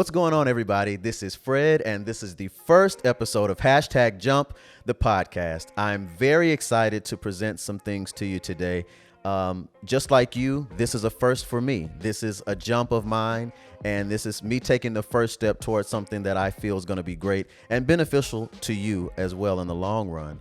What's going on, everybody? This is Fred, and this is the first episode of Hashtag Jump, the podcast. I'm very excited to present some things to you today. Just like you, this is a first for me. This is a jump of mine, and this is me taking the first step towards something that I feel is going to be great and beneficial to you as well in the long run.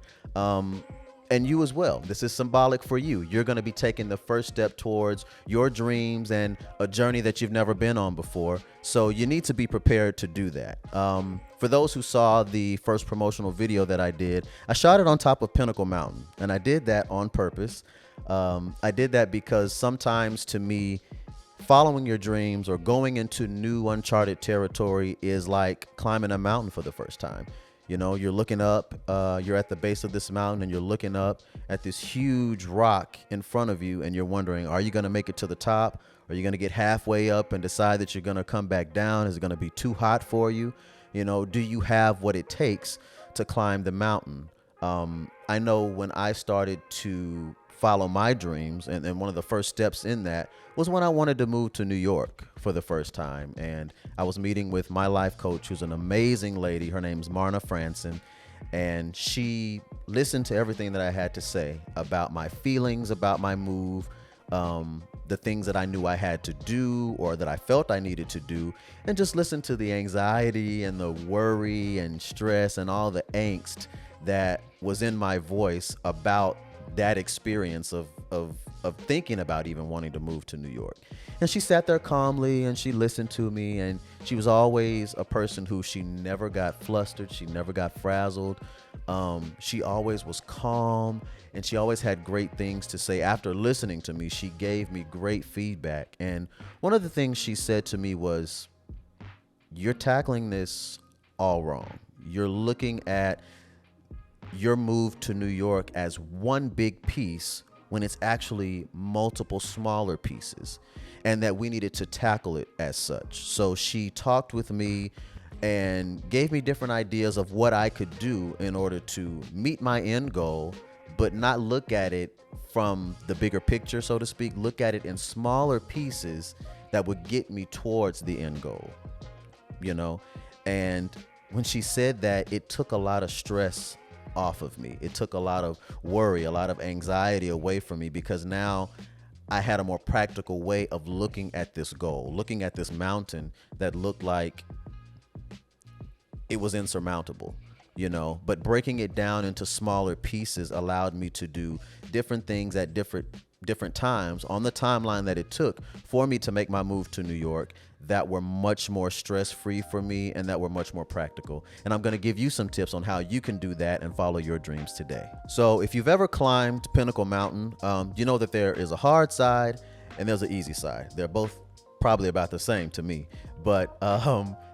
And you as well. This is symbolic for you. You're going to be taking the first step towards your dreams and a journey that you've never been on before. So you need to be prepared to do that. For those who saw the first promotional video that I did, I shot it on top of Pinnacle Mountain, and I did that on purpose. I did that because sometimes, to me, following your dreams or going into new uncharted territory is like climbing a mountain for the first time. You know, you're looking up, you're at the base of this mountain and you're looking up at this huge rock in front of you, and you're wondering, are you going to make it to the top? Are you going to get halfway up and decide that you're going to come back down? Is it going to be too hot for you? You know, do you have what it takes to climb the mountain? I know when I started to follow my dreams, and one of the first steps in that was when I wanted to move to New York for the first time. And I was meeting with my life coach, who's an amazing lady. Her name's Marna Franson, and she listened to everything that I had to say about my feelings, about my move, the things that I knew I had to do or that I felt I needed to do, and just listened to the anxiety and the worry and stress and all the angst that was in my voice about that experience of thinking about even wanting to move to New York. And she sat there calmly and she listened to me, and she was always a person who she never got flustered. She never got frazzled. She always was calm, and she always had great things to say. After listening to me, she gave me great feedback. And one of the things she said to me was, you're tackling this all wrong. You're looking at your move to New York as one big piece when it's actually multiple smaller pieces, and that we needed to tackle it as such. So she talked with me and gave me different ideas of what I could do in order to meet my end goal, but not look at it from the bigger picture, so to speak. Look at it in smaller pieces that would get me towards the end goal, you know? And when she said that, it took a lot of stress off of me. It took a lot of worry, a lot of anxiety away from me, because now I had a more practical way of looking at this goal, looking at this mountain that looked like it was insurmountable, you know, but breaking it down into smaller pieces allowed me to do different things at different times on the timeline that it took for me to make my move to New York, that were much more stress-free for me and that were much more practical. And I'm going to give you some tips on how you can do that and follow your dreams today. So if you've ever climbed Pinnacle Mountain, you know that there is a hard side and there's an easy side. They're both probably about the same to me, but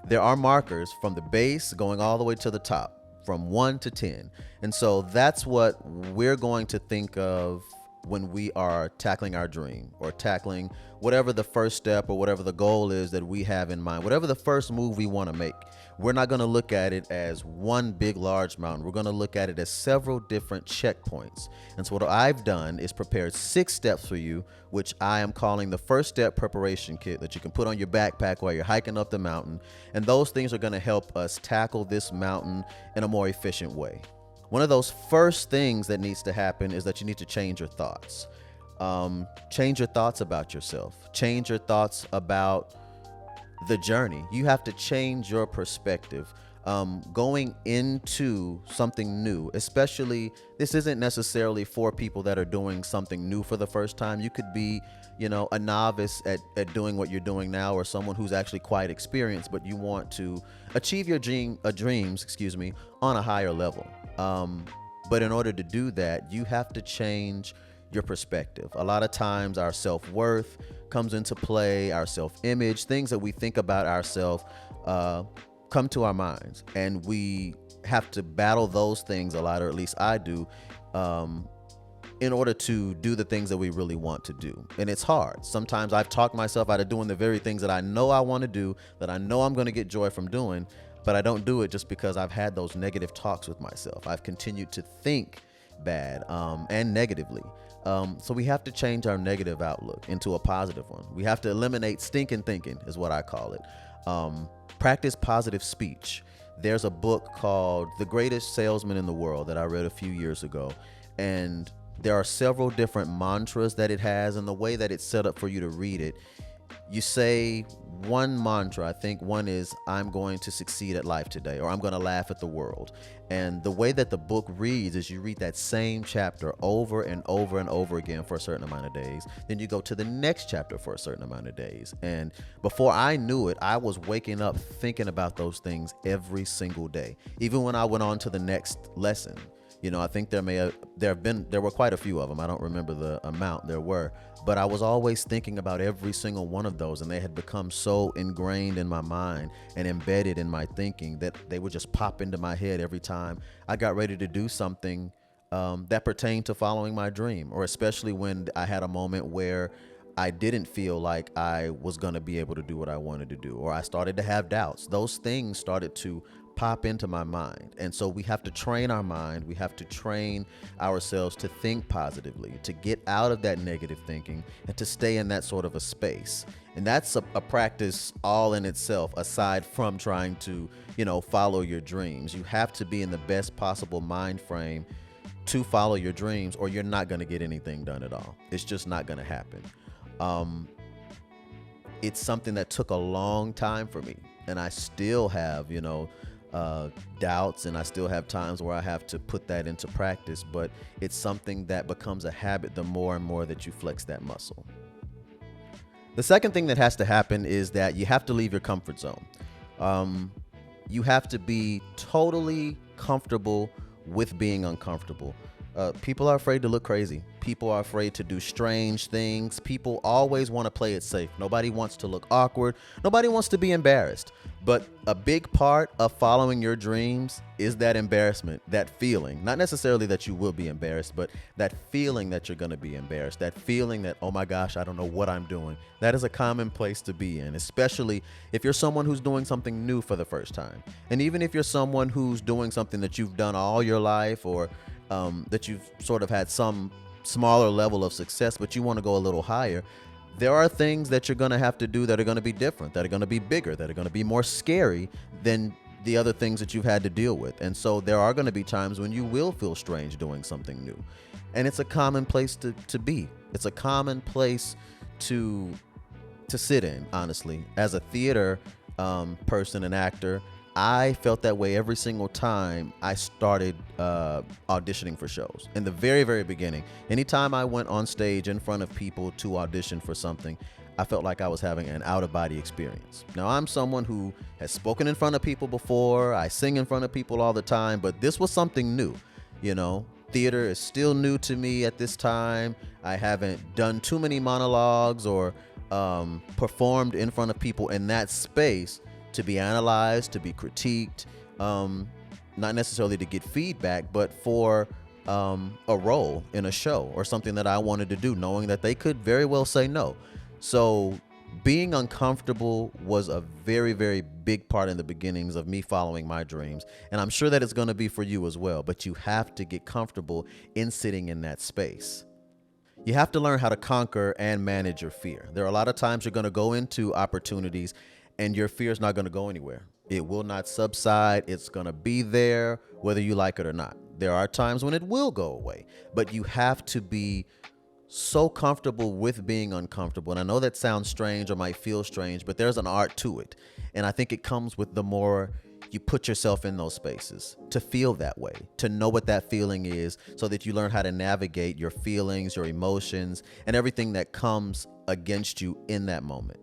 there are markers from the base going all the way to the top, from 1 to 10. And so that's what we're going to think of when we are tackling our dream, or tackling whatever the first step or whatever the goal is that we have in mind, whatever the first move we want to make. We're not going to look at it as one big, large mountain. We're going to look at it as several different checkpoints. And so what I've done is prepared 6 steps for you, which I am calling the first step preparation kit, that you can put on your backpack while you're hiking up the mountain. And those things are going to help us tackle this mountain in a more efficient way. One of those first things that needs to happen is that you need to change your thoughts. Change your thoughts about yourself. Change your thoughts about the journey. You have to change your perspective. Going into something new, especially, this isn't necessarily for people that are doing something new for the first time. You could be, you know, a novice at doing what you're doing now, or someone who's actually quite experienced, but you want to achieve your dreams, on a higher level. But in order to do that, you have to change your perspective. A lot of times our self-worth comes into play, our self-image, things that we think about ourselves come to our minds, and we have to battle those things a lot, or at least I do, in order to do the things that we really want to do. And it's hard. Sometimes I've talked myself out of doing the very things that I know I want to do, that I know I'm going to get joy from doing, but I don't do it just because I've had those negative talks with myself. I've continued to think bad and negatively. So we have to change our negative outlook into a positive one. We have to eliminate stinking thinking, is what I call it. Practice positive speech. There's a book called The Greatest Salesman in the World that I read a few years ago. And there are several different mantras that it has, and the way that it's set up for you to read it, you say one mantra. I think one is, I'm going to succeed at life today, or I'm going to laugh at the world. And the way that the book reads is you read that same chapter over and over and over again for a certain amount of days. Then you go to the next chapter for a certain amount of days. And before I knew it, I was waking up thinking about those things every single day. Even when I went on to the next lesson, I think there were quite a few of them. I don't remember the amount there were, but I was always thinking about every single one of those, and they had become so ingrained in my mind and embedded in my thinking that they would just pop into my head every time I got ready to do something that pertained to following my dream, or especially when I had a moment where I didn't feel like I was going to be able to do what I wanted to do, or I started to have doubts. Those things started to pop into my mind. And so we have to train our mind. We have to train ourselves to think positively, to get out of that negative thinking, and to stay in that sort of a space. And that's a practice all in itself, aside from trying to, follow your dreams. You have to be in the best possible mind frame to follow your dreams, or you're not going to get anything done at all. It's just not going to happen. It's something that took a long time for me, and I still have, doubts, and I still have times where I have to put that into practice, but it's something that becomes a habit the more and more that you flex that muscle. The second thing that has to happen is that you have to leave your comfort zone. You have to be totally comfortable with being uncomfortable. People are afraid to look crazy. People are afraid to do strange things. People always want to play it safe. Nobody wants to look awkward. Nobody wants to be embarrassed. But a big part of following your dreams is that embarrassment, that feeling. Not necessarily that you will be embarrassed, but that feeling that you're going to be embarrassed, that feeling that, oh my gosh, I don't know what I'm doing. That is a common place to be in, especially if you're someone who's doing something new for the first time. And even if you're someone who's doing something that you've done all your life, or that you've sort of had some smaller level of success, but you want to go a little higher, there are things that you're going to have to do that are going to be different, that are going to be bigger, that are going to be more scary than the other things that you've had to deal with. And so there are going to be times when you will feel strange doing something new. And it's a common place to be. It's a common place to sit in, honestly. As a theater person and actor, I felt that way every single time I started auditioning for shows. In the very, very beginning, anytime I went on stage in front of people to audition for something, I felt like I was having an out-of-body experience. Now, I'm someone who has spoken in front of people before. I sing in front of people all the time, but this was something new. Theater is still new to me at this time. I haven't done too many monologues or performed in front of people in that space to be analyzed, to be critiqued, not necessarily to get feedback, but for a role in a show or something that I wanted to do, knowing that they could very well say no. So being uncomfortable was a very, very big part in the beginnings of me following my dreams. And I'm sure that it's going to be for you as well, but you have to get comfortable in sitting in that space. You have to learn how to conquer and manage your fear. There are a lot of times you're going to go into opportunities and your fear is not going to go anywhere. It will not subside. It's going to be there whether you like it or not. There are times when it will go away, but you have to be so comfortable with being uncomfortable. And I know that sounds strange or might feel strange, but there's an art to it. And I think it comes with the more you put yourself in those spaces to feel that way, to know what that feeling is, so that you learn how to navigate your feelings, your emotions, and everything that comes against you in that moment.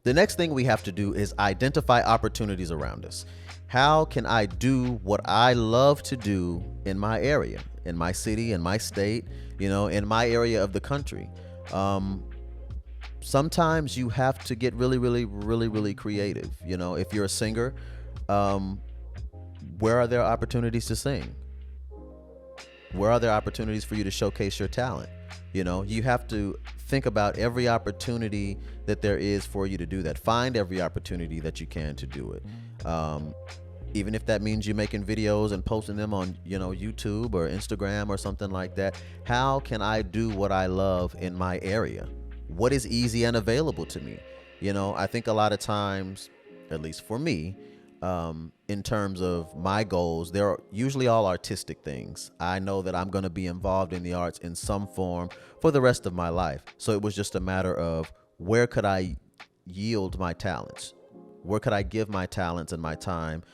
The next thing we have to do is identify opportunities around us. How can I do what I love to do in my area, in my city, in my state, in my area of the country? Sometimes you have to get really, really, really, really creative. If you're a singer, where are there opportunities to sing? Where are there opportunities for you to showcase your talent? You have to think about every opportunity that there is for you to do that. Find every opportunity that you can to do it. Even if that means you're making videos and posting them on, YouTube or Instagram or something like that. How can I do what I love in my area? What is easy and available to me? I think a lot of times at least for me, in terms of my goals, they're usually all artistic things. I know that I'm going to be involved in the arts in some form for the rest of my life. So it was just a matter of where could I yield my talents? Where could I give my talents and my time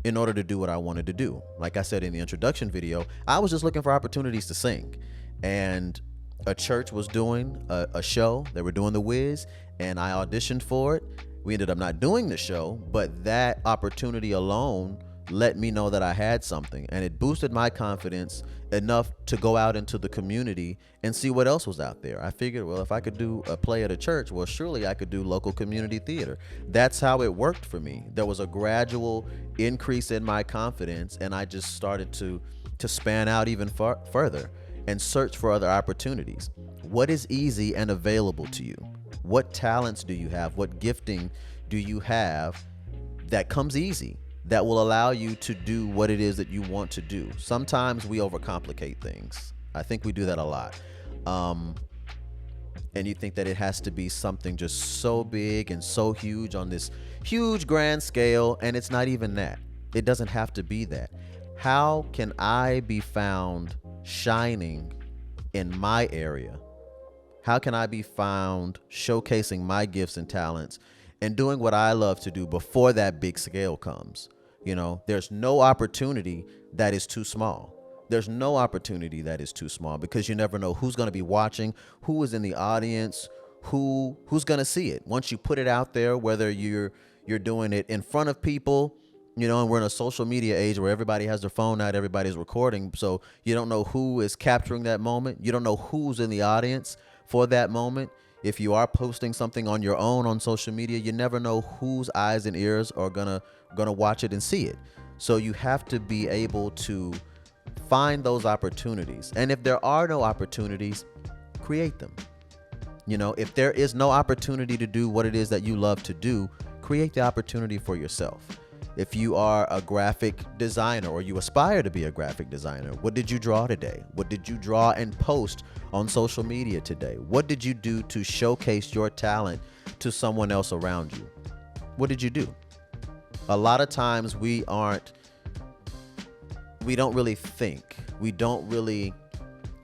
in order to do what I wanted to do? Like I said in the introduction video, I was just looking for opportunities to sing. And a church was doing a show. They were doing The Wiz, and I auditioned for it. We ended up not doing the show, but that opportunity alone let me know that I had something, and it boosted my confidence enough to go out into the community and see what else was out there. I figured, well, if I could do a play at a church, well, surely I could do local community theater. That's how it worked for me. There was a gradual increase in my confidence, and I just started to span out even further and search for other opportunities. What is easy and available to you? What talents do you have? What gifting do you have that comes easy, that will allow you to do what it is that you want to do? Sometimes we overcomplicate things. I think we do that a lot. And you think that it has to be something just so big and so huge on this huge grand scale, and it's not even that. It doesn't have to be that. How can I be found shining in my area? How can I be found showcasing my gifts and talents and doing what I love to do before that big scale comes? You know, there's no opportunity that is too small. There's no opportunity that is too small, because you never know who's going to be watching, who is in the audience, who's going to see it. Once you put it out there, whether you're doing it in front of people, you know, and we're in a social media age where everybody has their phone out, everybody's recording. So you don't know who is capturing that moment. You don't know who's in the audience for that moment. If you are posting something on your own on social media, you never know whose eyes and ears are gonna watch it and see it. So you have to be able to find those opportunities. And if there are no opportunities, create them. You know, if there is no opportunity to do what it is that you love to do, create the opportunity for yourself. If you are a graphic designer, or you aspire to be a graphic designer, what did you draw today? What did you draw and post on social media today? What did you do to showcase your talent to someone else around you? What did you do? A lot of times we don't really think. We don't really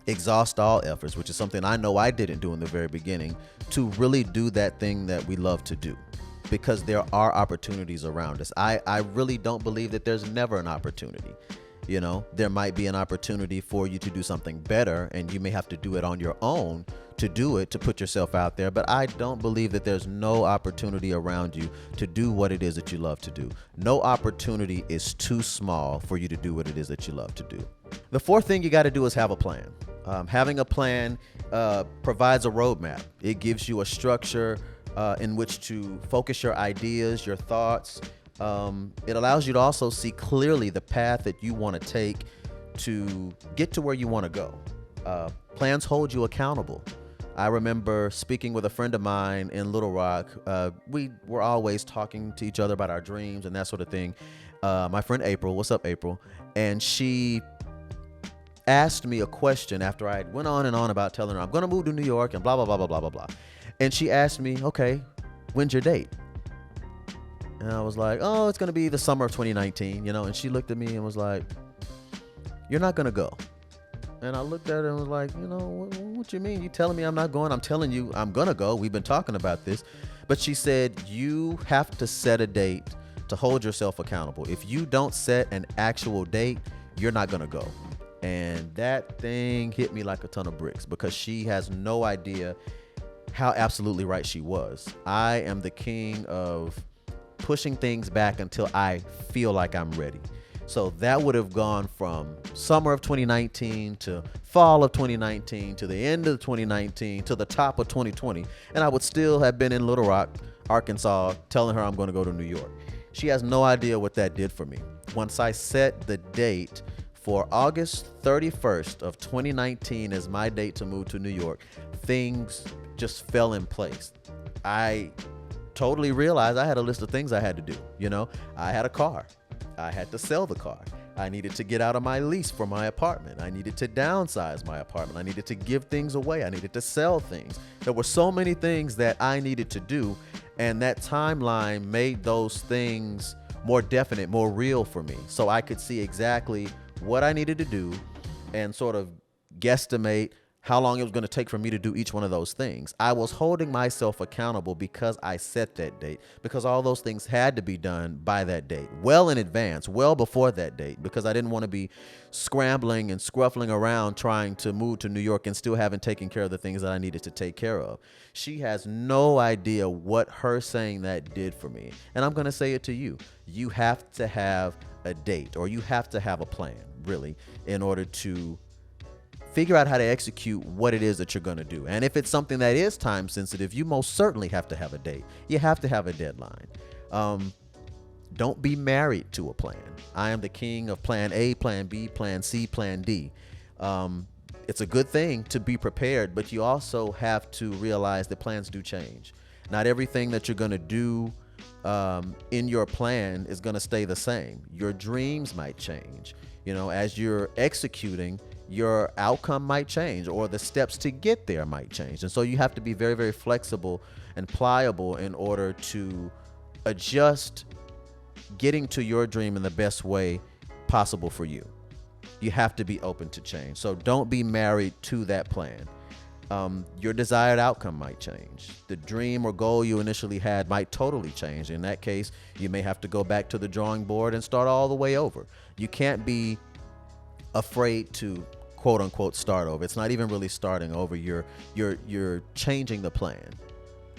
exhaust all efforts, which is something I know I didn't do in the very beginning, to really do that thing that we love to do. Because there are opportunities around us. I really don't believe that there's never an opportunity. You know, there might be an opportunity for you to do something better, and you may have to do it on your own to do it, to put yourself out there. But I don't believe that there's no opportunity around you to do what it is that you love to do. No opportunity is too small for you to do what it is that you love to do. The fourth thing you got to do is have a plan. Having a plan provides a roadmap. It gives you a structure in which to focus your ideas, your thoughts. It allows you to also see clearly the path that you want to take to get to where you want to go. Plans hold you accountable. I remember speaking with a friend of mine in Little Rock. We were always talking to each other about our dreams and that sort of thing. My friend April, what's up, April? And she asked me a question after I went on and on about telling her I'm going to move to New York and blah, blah, blah, blah, blah, blah, blah. And she asked me, okay, when's your date? And I was like, oh, it's going to be the summer of 2019, you know. And she looked at me and was like, you're not going to go. And I looked at her and was like, you know, what you mean? You telling me I'm not going? I'm telling you I'm going to go. We've been talking about this. But she said, you have to set a date to hold yourself accountable. If you don't set an actual date, you're not going to go. And that thing hit me like a ton of bricks, because she has no idea how absolutely right she was. I am the king of pushing things back until I feel like I'm ready. So that would have gone from summer of 2019 to fall of 2019 to the end of 2019 to the top of 2020. And I would still have been in Little Rock, Arkansas, telling her I'm going to go to New York. She has no idea what that did for me. Once I set the date for August 31st of 2019 as my date to move to New York, things just fell in place. I totally realized I had a list of things I had to do. You know, I had a car. I had to sell the car. I needed to get out of my lease for my apartment. I needed to downsize my apartment. I needed to give things away. I needed to sell things. There were so many things that I needed to do. And that timeline made those things more definite, more real for me. So I could see exactly what I needed to do and sort of guesstimate how long it was going to take for me to do each one of those things. I was holding myself accountable because I set that date, because all those things had to be done by that date, well in advance, well before that date, because I didn't want to be scrambling and scruffling around trying to move to New York and still haven't taken care of the things that I needed to take care of. She has no idea what her saying that did for me. And I'm going to say it to you. You have to have a date, or you have to have a plan, really, in order to figure out how to execute what it is that you're going to do. And if it's something that is time sensitive, you most certainly have to have a date. You have to have a deadline. Don't be married to a plan. I am the king of plan A, plan B, plan C, plan D. It's a good thing to be prepared, but you also have to realize that plans do change. Not everything that you're going to do in your plan is going to stay the same. Your dreams might change. You know, as you're executing, your outcome might change, or the steps to get there might change. And so you have to be very, very flexible and pliable in order to adjust getting to your dream in the best way possible for you. You have to be open to change. So don't be married to that plan. Your desired outcome might change. The dream or goal you initially had might totally change. In that case, you may have to go back to the drawing board and start all the way over. You can't be afraid to quote unquote start over. It's not even really starting over. You're changing the plan.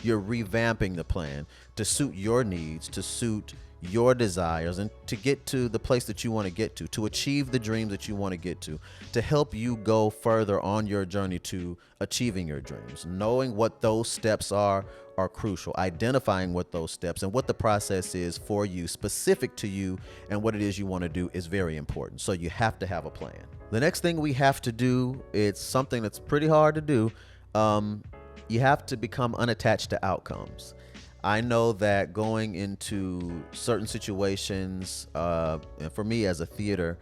You're revamping the plan to suit your needs, to suit your desires, and to get to the place that you want to get to achieve the dreams that you want to get to help you go further on your journey to achieving your dreams. Knowing what those steps are crucial. Identifying what those steps and what the process is for you, specific to you, and what it is you want to do is very important. So you have to have a plan. The next thing we have to do, it's something that's pretty hard to do. You have to become unattached to outcomes. I know that going into certain situations, and for me as a theater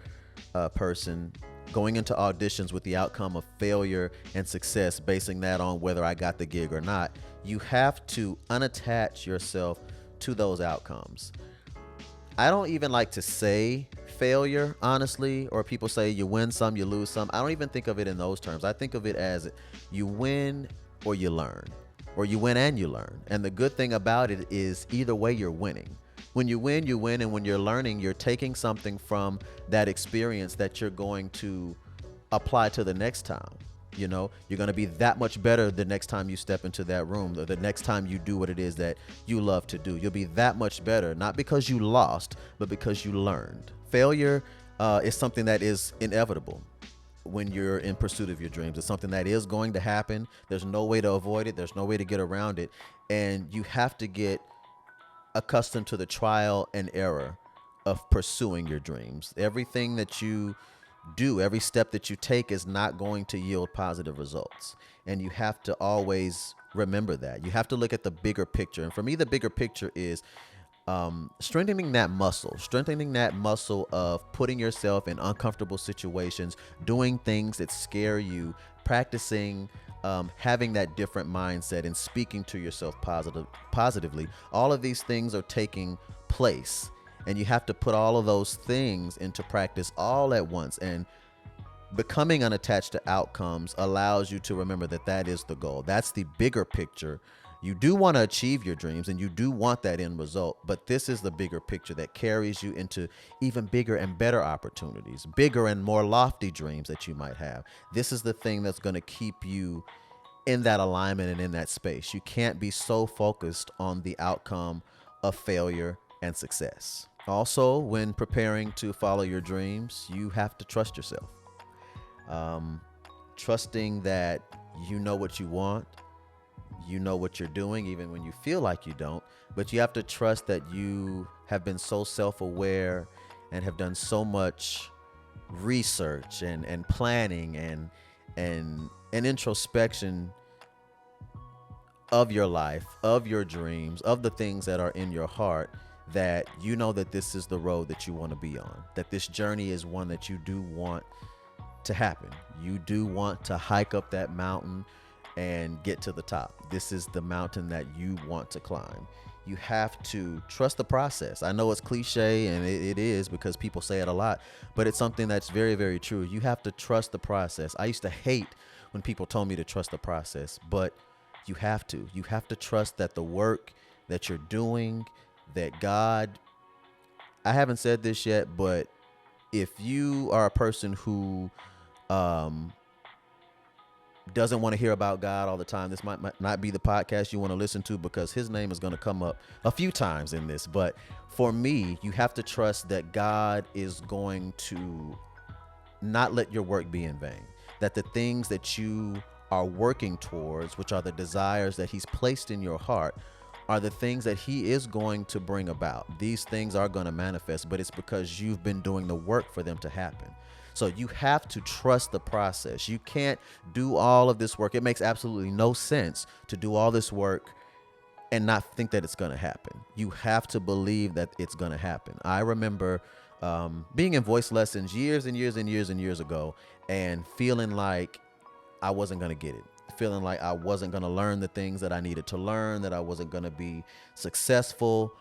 person, going into auditions with the outcome of failure and success, basing that on whether I got the gig or not, you have to unattach yourself to those outcomes. I don't even like to say failure, honestly, or people say you win some, you lose some. I don't even think of it in those terms. I think of it as you win or you learn, or you win and you learn. And the good thing about it is either way you're winning. When you win, you win. And when you're learning, you're taking something from that experience that you're going to apply to the next time. You know, you're going to be that much better the next time you step into that room, or the next time you do what it is that you love to do. You'll be that much better, not because you lost, but because you learned. Failure is something that is inevitable when you're in pursuit of your dreams. It's something that is going to happen. There's no way to avoid it. There's no way to get around it. And you have to get accustomed to the trial and error of pursuing your dreams. Everything that you do, every step that you take is not going to yield positive results. And you have to always remember that. You have to look at the bigger picture. And for me, the bigger picture is strengthening that muscle of putting yourself in uncomfortable situations, doing things that scare you, practicing having that different mindset and speaking to yourself positively. All of these things are taking place, and you have to put all of those things into practice all at once. And becoming unattached to outcomes allows you to remember that that is the goal. That's the bigger picture. You do want to achieve your dreams and you do want that end result, but this is the bigger picture that carries you into even bigger and better opportunities, bigger and more lofty dreams that you might have. This is the thing that's going to keep you in that alignment and in that space. You can't be so focused on the outcome of failure and success. Also, when preparing to follow your dreams, you have to trust yourself. Trusting that you know what you want, you know what you're doing, even when you feel like you don't, but you have to trust that you have been so self-aware and have done so much research and planning and introspection of your life, of your dreams, of the things that are in your heart, that you know that this is the road that you want to be on, that this journey is one that you do want to happen. You do want to hike up that mountain and get to the top. This is the mountain that you want to climb. You have to trust the process. I know it's cliche, and it is, because people say it a lot, but it's something that's very, very true. You have to trust the process. I used to hate when people told me to trust the process, but you have to. You have to trust that the work that you're doing, that God, I haven't said this yet, but if you are a person who doesn't want to hear about God all the time, this might not be the podcast you want to listen to, because his name is going to come up a few times in this. But for me, you have to trust that God is going to not let your work be in vain, that the things that you are working towards, which are the desires that he's placed in your heart, are the things that he is going to bring about. These things are going to manifest, but it's because you've been doing the work for them to happen. So you have to trust the process. You can't do all of this work. It makes absolutely no sense to do all this work and not think that it's going to happen. You have to believe that it's going to happen. I remember being in voice lessons years and years and years and years ago, and feeling like I wasn't going to get it, feeling like I wasn't going to learn the things that I needed to learn, that I wasn't going to be successful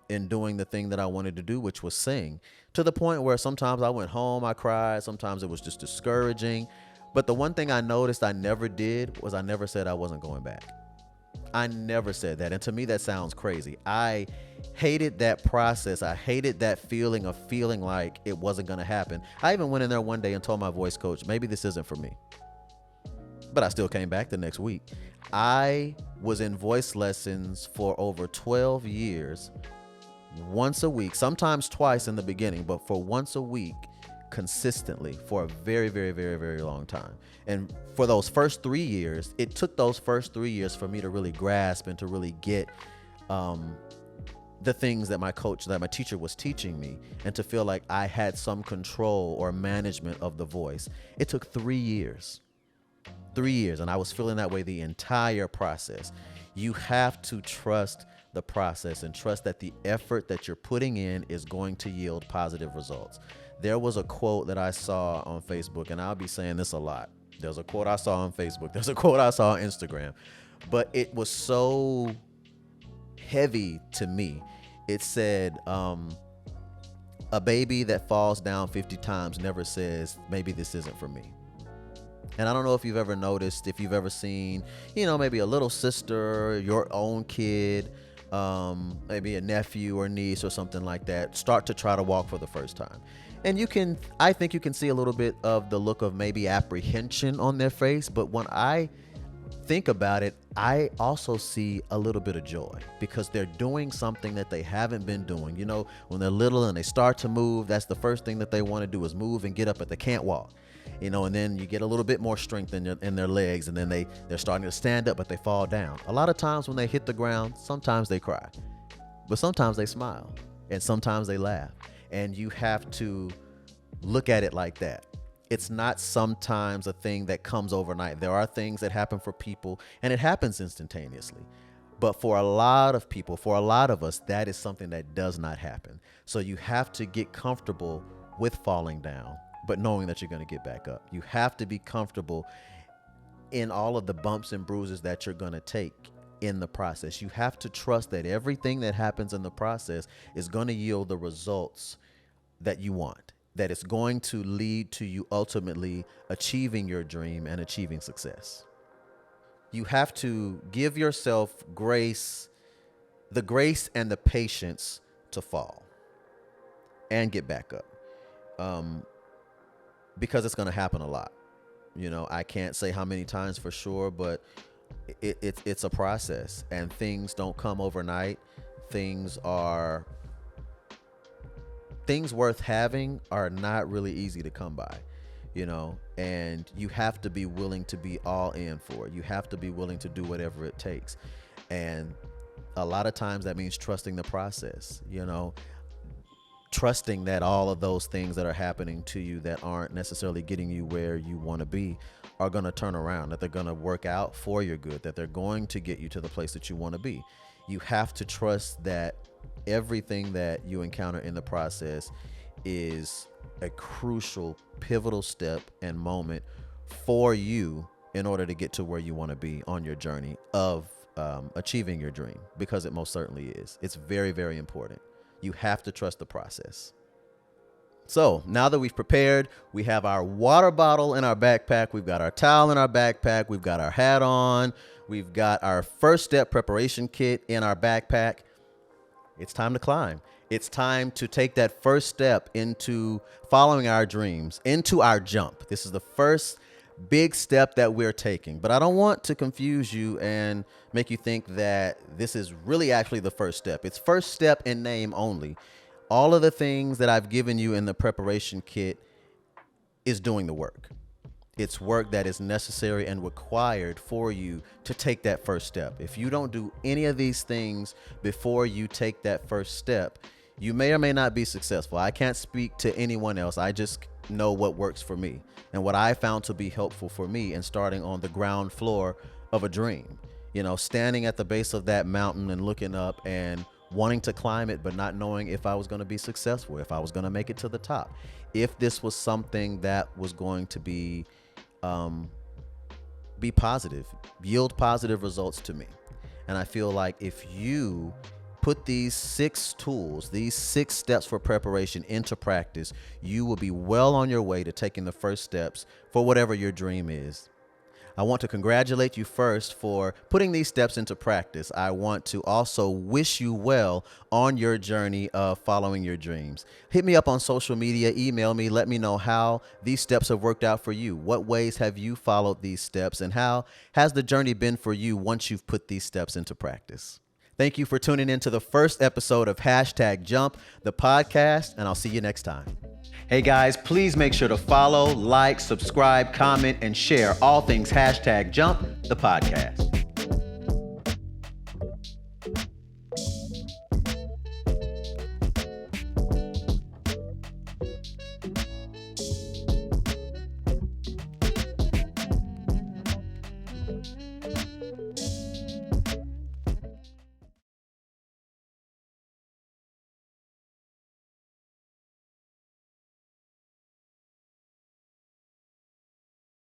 in doing the thing that I wanted to do, which was sing, to the point where sometimes I went home, I cried. Sometimes it was just discouraging. But the one thing I noticed I never did was I never said I wasn't going back. I never said that. And to me, that sounds crazy. I hated that process. I hated that feeling of feeling like it wasn't going to happen. I even went in there one day and told my voice coach, maybe this isn't for me. But I still came back the next week. I was in voice lessons for over 12 years, once a week, sometimes twice in the beginning, but for once a week consistently for a very, very, very, very long time. And for those first 3 years, it took those first 3 years for me to really grasp and to really get the things that my coach, that my teacher was teaching me, and to feel like I had some control or management of the voice. It took 3 years. 3 years, and I was feeling that way the entire process. You have to trust the process and trust that the effort that you're putting in is going to yield positive results. There was a quote that I saw on Facebook, and I'll be saying this a lot. There's a quote I saw on Facebook. There's a quote I saw on Instagram, but it was so heavy to me. It said, a baby that falls down 50 times never says, maybe this isn't for me. And I don't know if you've ever noticed, if you've ever seen, maybe a little sister, your own kid, maybe a nephew or niece or something like that, start to try to walk for the first time. And I think you can see a little bit of the look of maybe apprehension on their face. But when I think about it, I also see a little bit of joy, because they're doing something that they haven't been doing. When they're little and they start to move, that's the first thing that they want to do is move and get up, but they can't walk. And then you get a little bit more strength in their legs, and then they're starting to stand up, but they fall down. A lot of times when they hit the ground, sometimes they cry, but sometimes they smile, and sometimes they laugh. And you have to look at it like that. It's not sometimes a thing that comes overnight. There are things that happen for people, and it happens instantaneously. But for a lot of people, for a lot of us, that is something that does not happen. So you have to get comfortable with falling down, but knowing that you're going to get back up. You have to be comfortable in all of the bumps and bruises that you're going to take in the process. You have to trust that everything that happens in the process is going to yield the results that you want, that it's going to lead to you ultimately achieving your dream and achieving success. You have to give yourself grace, the grace and the patience to fall and get back up. Because it's going to happen a lot. I can't say how many times for sure, but it's a process, and things don't come overnight. Things worth having are not really easy to come by, and you have to be willing to be all in for it. You have to be willing to do whatever it takes. And a lot of times that means trusting the process, trusting that all of those things that are happening to you that aren't necessarily getting you where you want to be are going to turn around, that they're going to work out for your good, that they're going to get you to the place that you want to be. You have to trust that everything that you encounter in the process is a crucial, pivotal step and moment for you in order to get to where you want to be on your journey of achieving your dream, because it most certainly is. It's very, very important. You have to trust the process. So now that we've prepared, we have our water bottle in our backpack, we've got our towel in our backpack, we've got our hat on, we've got our first step preparation kit in our backpack. It's time to climb. It's time to take that first step into following our dreams, into our jump. This is the first big step that we're taking, but I don't want to confuse you and make you think that this is really actually the first step. It's first step in name only. All of the things that I've given you in the preparation kit is doing the work. It's work that is necessary and required for you to take that first step. If you don't do any of these things before you take that first step, you may or may not be successful. I can't speak to anyone else. I just know what works for me and what I found to be helpful for me in starting on the ground floor of a dream. You know, standing at the base of that mountain and looking up and wanting to climb it, but not knowing if I was going to be successful, if I was going to make it to the top, if this was something that was going to be positive, yield positive results to me. And I feel like if you put these 6 tools, these 6 steps for preparation into practice, you will be well on your way to taking the first steps for whatever your dream is. I want to congratulate you first for putting these steps into practice. I want to also wish you well on your journey of following your dreams. Hit me up on social media, email me, let me know how these steps have worked out for you. What ways have you followed these steps, and how has the journey been for you once you've put these steps into practice? Thank you for tuning in to the first episode of #Jump, the podcast, and I'll see you next time. Hey guys, please make sure to follow, like, subscribe, comment, and share all things #Jump, the podcast.